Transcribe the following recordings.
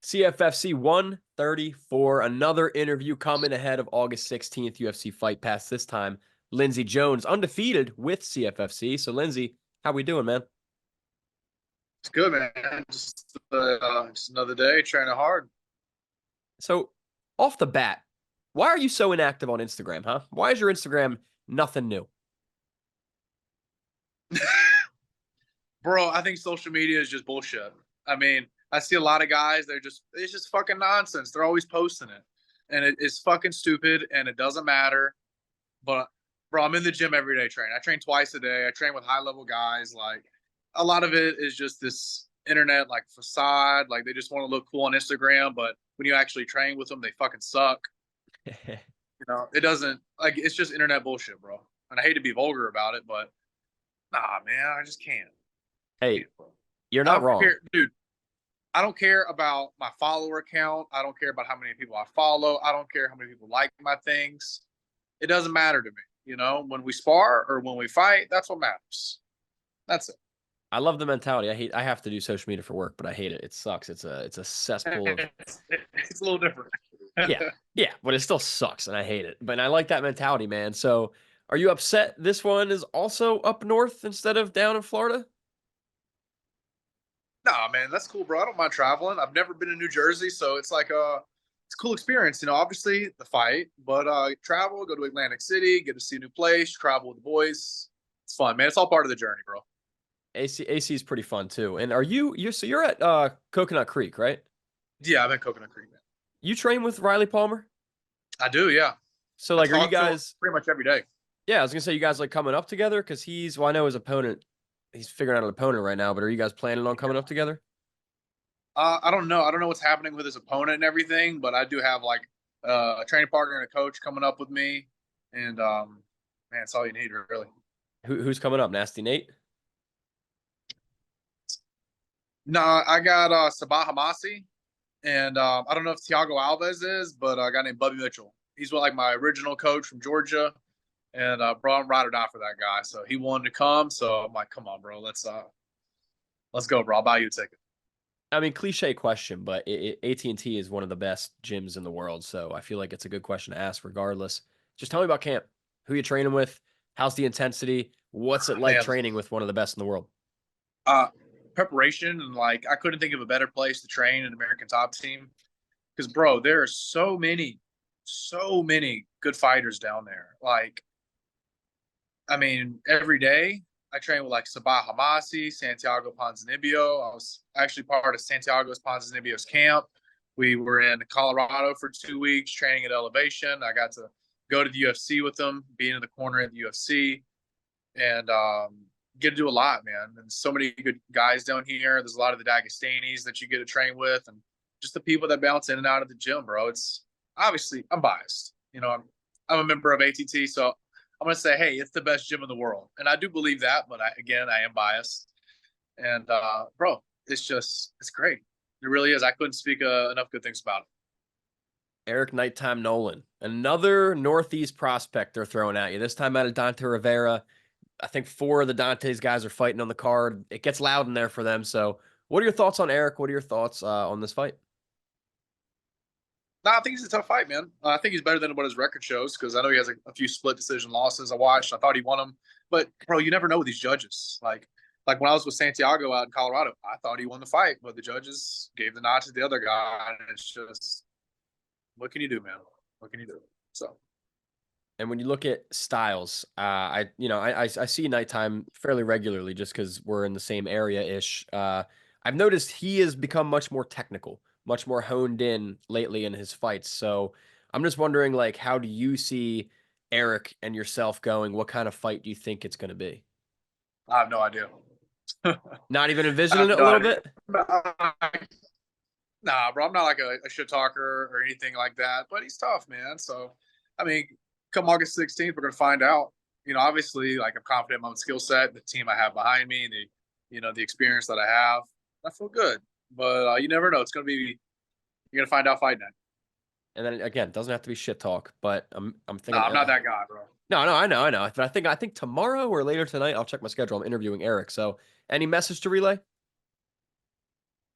CFFC 134, another interview coming ahead of August 16th UFC Fight Pass. This time, Lindsey Jones, undefeated with CFFC. So, Lindsey, how we doing, man? It's good, man. Just another day training hard. So, off the bat, why are you so inactive on Instagram, huh? Why is your Instagram nothing new? Bro, I think social media is just bullshit. I mean, I see a lot of guys, it's just fucking nonsense. They're always posting it. And it's fucking stupid and it doesn't matter. But bro, I'm in the gym every day training. I train twice a day. I train with high level guys. Like a lot of it is just this internet like facade. Like they just want to look cool on Instagram, but when you actually train with them, they fucking suck. It doesn't like it's just internet bullshit, bro. And I hate to be vulgar about it, but nah, man, I just can't. Hey, you're I not don't wrong. care, dude. I don't care about my follower count. I don't care about how many people I follow. I don't care how many people like my things. It doesn't matter to me. When we spar or when we fight, that's what matters. That's I love the mentality. I have to do social media for work, but I hate it. It sucks. It's a cesspool of it. It's a little different. yeah. Yeah, but it still sucks and I hate it. But I like that mentality, man. So, are you upset this one is also up north instead of down in Florida? Nah, man, that's cool, bro. I don't mind traveling. I've never been to New Jersey, so it's a cool experience. Obviously the fight, but travel, go to Atlantic City, get to see a new place, travel with the boys. It's fun, man. It's all part of the journey, bro. AC is pretty fun too. And you're at Coconut Creek, right? Yeah, I'm in Coconut Creek, man. You train with Riley Palmer? I do, yeah. So I like are you talk to him guys pretty much every day. yeah, I was gonna say you guys like coming up together because I know his opponent, he's figuring out an opponent right now, but are you guys planning on coming up together? I don't know. I don't know what's happening with his opponent and everything, but I do have like a training partner and a coach coming up with me, and man, it's all you need, really. Who's coming up? Nasty Nate? No, I got Sabah Hamasi, and I don't know if Thiago Alves is, but a guy named Bubby Mitchell. He's like my original coach from Georgia, and bro, I'm ride or die for that guy. So he wanted to come, so I'm like, come on, bro, let's go, bro. I'll buy you a ticket. I mean, cliche question, but AT&T is one of the best gyms in the world, so I feel like it's a good question to ask regardless. Just tell me about camp. Who you training with? How's the intensity? What's it like Man, training with one of the best in the world? uh, preparation and like I couldn't think of a better place to train an American top team because, bro, there are so many good fighters down there. Like, I mean, every day I train with like Sabah Hamasi, Santiago Ponzinibbio. I was actually part of Santiago Ponzinibbio's camp. We were in Colorado for 2 weeks training at elevation. I got to go to the UFC with them, being in the corner at the UFC, and get to do a lot, man. And so many good guys down here. There's a lot of the Dagestanis that you get to train with, and just the people that bounce in and out of the gym, bro. It's obviously I'm biased. I'm a member of ATT, so I'm gonna say, hey, it's the best gym in the world, and I do believe that. But I am biased, and bro, it's great. It really is. I couldn't speak enough good things about it. Eric Nighttime Nolan, another Northeast prospect they're throwing at you. This time out of Dante Rivera. I think four of the Dante's guys are fighting on the card. It gets loud in there for them. So, what are your thoughts on Eric? What are your thoughts on this fight? No, I think he's a tough fight, man. I think he's better than what his record shows because I know he has a few split decision losses. I watched. I thought he won them, but bro, you never know with these judges. Like when I was with Santiago out in Colorado, I thought he won the fight, but the judges gave the nod to the other guy, and it's just what can you do, man? What can you do? So And when you look at styles, I see Nighttime fairly regularly just because we're in the same area ish. I've noticed he has become much more technical, much more honed in lately in his fights. So I'm just wondering, like, how do you see Eric and yourself going? What kind of fight do you think it's going to be? I have no idea. I Not even envisioning have it a no little idea. bit. Nah, bro, I'm not like a shit talker or anything like that, but he's tough, man. So, I mean, come August 16th, we're gonna find out. Obviously, like I'm confident in my own skill set, the team I have behind me, the experience that I have. I feel good, but you never know. You're gonna find out fight night. And then again, it doesn't have to be shit talk, but I'm No, thinking. I'm not that guy, bro. No, no, I know. But I think tomorrow or later tonight, I'll check my schedule. I'm interviewing Eric. So, any message to relay?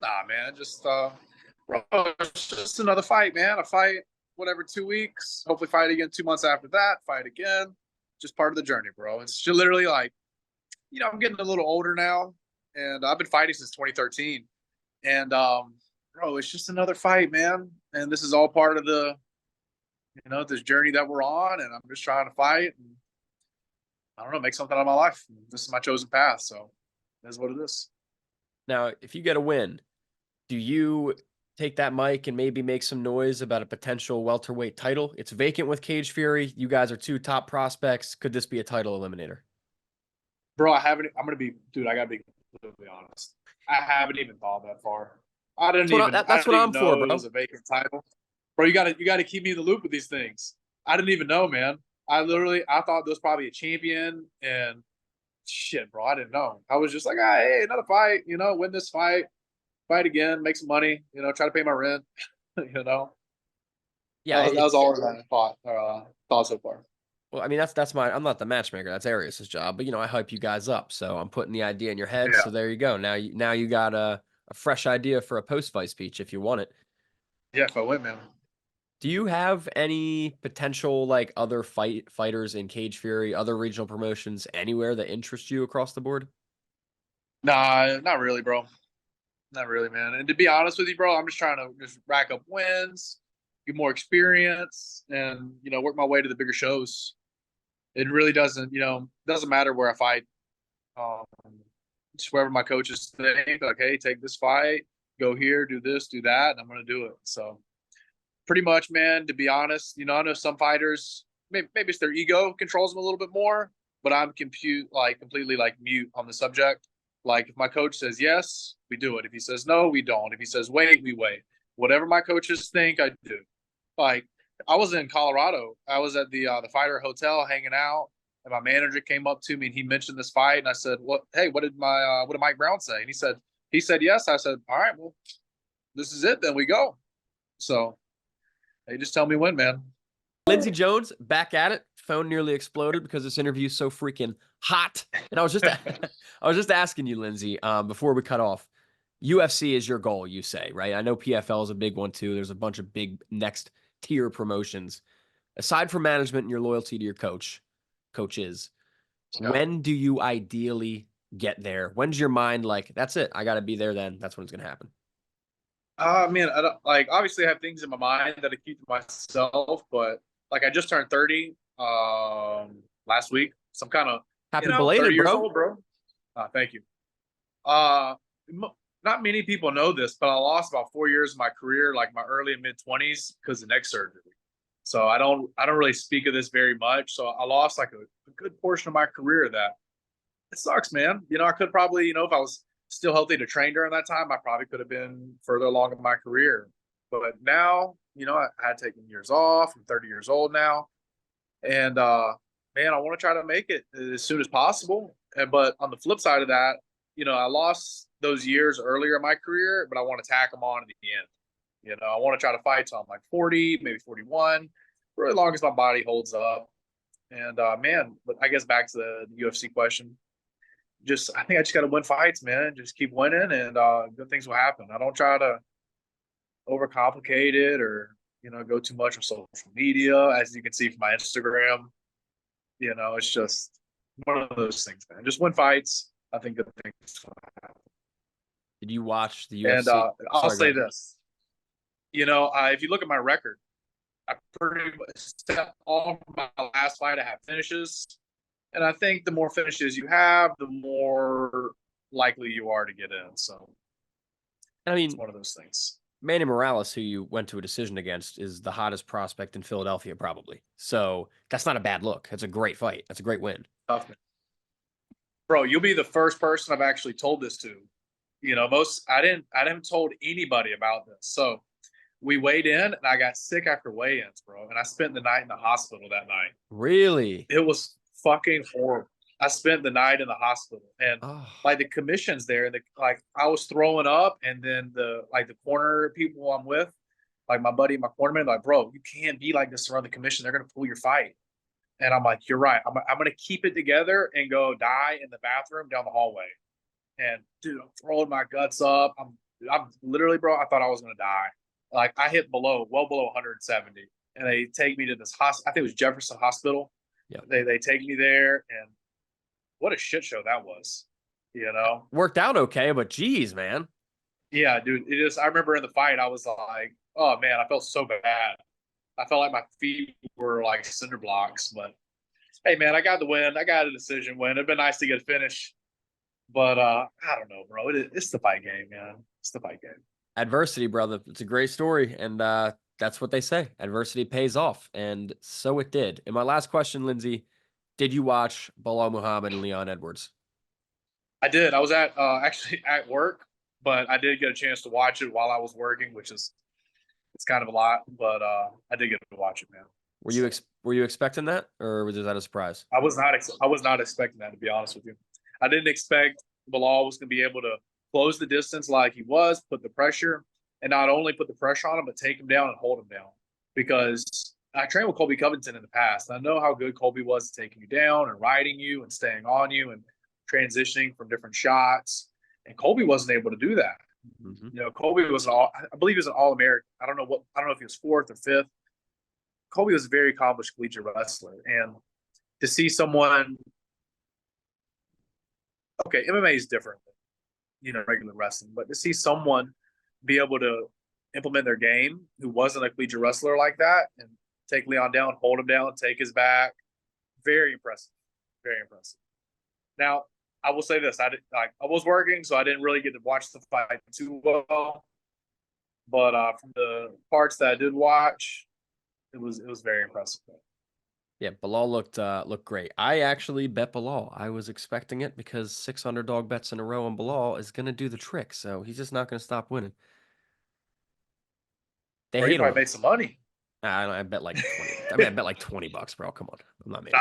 Nah, man, just Bro, it's just another fight, man. A fight, whatever, 2 weeks. Hopefully, fight again 2 months after that. Fight again. Just part of the journey, bro. It's just literally like, I'm getting a little older now, and I've been fighting since 2013. And bro, it's just another fight, man. And this is all part of this journey that we're on. And I'm just trying to fight and, I don't know, make something out of my life. This is my chosen path. So that's what it is. Now, if you get a win, do you take that mic and maybe make some noise about a potential welterweight title? It's vacant with Cage Fury. You guys are two top prospects. Could this be a title eliminator? Bro, I haven't. I'm gonna be, dude. I gotta be completely honest. I haven't even thought that far. I didn't even. I That's didn't what even I'm for, know it bro. was a vacant title. Bro, you gotta keep me in the loop with these things. I didn't even know, man. I thought there was probably a champion and shit, bro. I didn't know. I was just like, hey, another fight. Win this fight again, make some money. Try to pay my rent. you know, Yeah, that was all I thought so far. well, I mean, that's my. I'm not the matchmaker. That's Arias's job. But I hype you guys up, so I'm putting the idea in your head. Yeah, So there you go. Now you got a fresh idea for a post-fight speech if you want it. yeah. If I win, man. Do you have any potential like other fighters in Cage Fury, other regional promotions anywhere that interest you across the board? Nah, not really, bro. Not really, man. And to be honest with you, bro, I'm just trying to just rack up wins, get more experience, and work my way to the bigger shows. It really doesn't matter where I fight. Um, just wherever my coaches think, like, hey, take this fight, go here, do this, do that, and I'm gonna do it. So pretty much, man. To be honest, I know some fighters, maybe it's their ego controls them a little bit more, but I'm completely like mute on the subject. Like if my coach says yes, we do it. If he says no, we don't. If he says wait, we wait. Whatever my coaches think, I do. Like I was in Colorado. I was at the fighter hotel hanging out, and my manager came up to me and he mentioned this fight, and I said, "What? Hey, what did Mike Brown say?" And he said yes. I said, "All right, well, this is it. Then we go." So they just tell me when, man. Lindsey Jones back at it. Phone nearly exploded because this interview is so freaking hot. And I was just I was just asking you, Lindsey, before we cut off. UFC is your goal, you say, right? I know PFL is a big one too. There's a bunch of big next tier promotions. Aside from management and your loyalty to your coaches, Yeah. when do you ideally get there? When's your mind like, that's it? I got to be there then. That's when it's going to happen. Man, I don't like obviously I have things in my mind that I keep to myself, but like I just turned 30 last week. So I'm kind of, Happy 30 belated, years bro. old, bro. Thank you. Uh Not many people know this, but I lost about 4 years of my career, like my early and mid 20s, because of neck surgery. So I don't really speak of this very much. So I lost like a good portion of my career. That it sucks, man. I could probably, if I was still healthy to train during that time, I probably could have been further along in my career. But now, I had taken years off. I'm 30 years old now. And man, I want to try to make it as soon as possible. But on the flip side of that, I lost those years earlier in my career, but I want to tack them on at the end. I want to try to fight till I'm like 40, maybe 41, for as long as my body holds up. And man, but I guess back to the UFC question, I think I just got to win fights, man. Just keep winning, and good things will happen. I don't try to overcomplicate it or go too much on social media, as you can see from my Instagram. It's just one of those things, man. Just win fights. I think good things will happen. Did you watch the And UFC? I'll Sorry, go say ahead. this, if you look at my record, I pretty much all my last fight I have finishes. And I think the more finishes you have, the more likely you are to get in. So I it's mean, one of those things. Manny Morales, who you went to a decision against, is the hottest prospect in Philadelphia, probably. So that's not a bad look. That's a great fight. That's a great win. Tough, man. Bro, you'll be the first person I've actually told this to. I didn't told anybody about this. So we weighed in and I got sick after weigh-ins, bro. And I spent the night in the hospital that night. Really? It was fucking horrible. I spent the night in the hospital, and Oh, like the commissions there, like I was throwing up, and then the corner people I'm with, like my buddy, my cornerman, like, bro, you can't be like this around the commission. They're gonna pull your fight. And I'm like, you're right. I'm gonna keep it together and go die in the bathroom down the hallway. And dude, I'm throwing my guts up. I'm literally, bro, I thought I was gonna die. Like I hit well below 170, and they take me to this hospital. I think it was Jefferson Hospital. Yeah. They take me there, and what a shit show that was. You know, Worked out okay, but geez, man. yeah, dude. It just I remember in the fight, I was like, oh man, I felt so bad. I felt like my feet were like cinder blocks. But hey, man, I got the win. I got a decision win. It'd been nice to get a finish. But I don't know, bro. It's the fight game, man. It's the fight game. Adversity, brother. It's a great story. And that's what they say. Adversity pays off. And so it did. And my last question, Lindsey, did you watch Bilal Muhammad and Leon Edwards? I did. I was at actually at work, but I did get a chance to watch it while I was working, which is it's kind of a lot, but I did get to watch it, man. Were you expecting that, or was that a surprise? I was not expecting that, to be honest with you. I didn't expect Bilal was going to be able to close the distance like he was, put the pressure, and not only put the pressure on him, but take him down and hold him down. Because I trained with Colby Covington in the past. I know how good Colby was at taking you down and riding you and staying on you and transitioning from different shots. And Colby wasn't able to do that. Mm-hmm. You know, Colby was I believe he was an All-American. I don't know if he was fourth or fifth. Colby was a very accomplished collegiate wrestler. And to see someone, okay, MMA is different than, you know, regular wrestling, but to see someone be able to implement their game who wasn't a collegiate wrestler like that and take Leon down, hold him down, take his back, very impressive. Very impressive. Now, I will say this: I was working, so I didn't really get to watch the fight too well. But from the parts that I did watch, it was very impressive. Yeah, Bilal looked great. I actually bet Bilal. I was expecting it because 6 underdog bets in a row on Bilal is going to do the trick. So he's just not going to stop winning. They Or you hate him. probably made some money. I bet like 20. I mean, I bet like $20, bro. Come on. I'm not making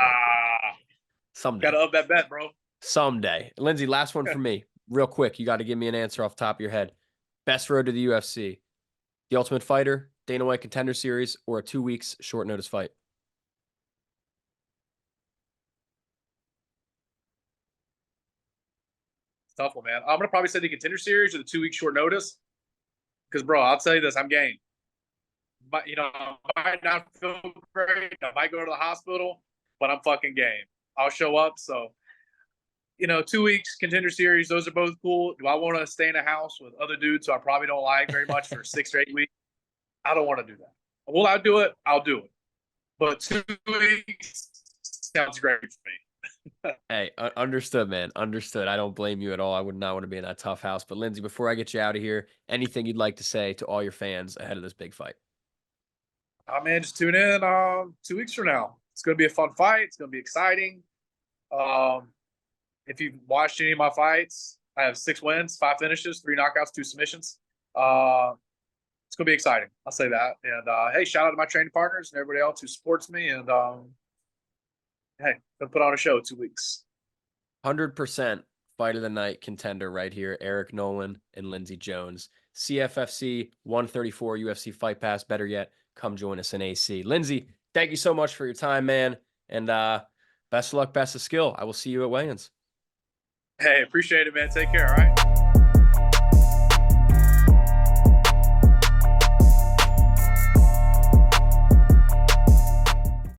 someday. Gotta up that bet, bro. Someday. Lindsey, last one for me. Real quick. You got to give me an answer off the top of your head. Best road to the UFC. The Ultimate Fighter, Dana White Contender Series, or a 2 weeks short notice fight? Tough one, man. I'm gonna probably say the Contender Series or the 2 week short notice. Because, bro, I'll tell you this: I'm game. But you know, I might not feel great. I might go to the hospital, but I'm fucking game. I'll show up. So, you know, 2 weeks Contender Series. Those are both cool. Do I want to stay in a house with other dudes who I probably don't like very much for 6 or 8 weeks? I don't want to do that. Will I do it? I'll do it. But 2 weeks sounds great for me. Hey, understood, man. Understood. I don't blame you at all. I would not want to be in that tough house. But Lindsey, before I get you out of here, anything you'd like to say to all your fans ahead of this big fight? Oh man, just tune in 2 weeks from now. It's gonna be a fun fight. It's gonna be exciting. If you've watched any of my fights, I have 6 wins, 5 finishes, 3 knockouts, 2 submissions. It's gonna be exciting. I'll say that. And hey, shout out to my training partners and everybody else who supports me. And hey, gonna put on a show 2 weeks. 100% fight of the night contender right here. Eric Nolan and Lindsey Jones. CFFC 134 UFC Fight Pass. Better yet, come join us in AC. Lindsey, thank you so much for your time, man. And best of luck, best of skill. I will see you at weigh-ins. Hey, appreciate it, man. Take care. All right.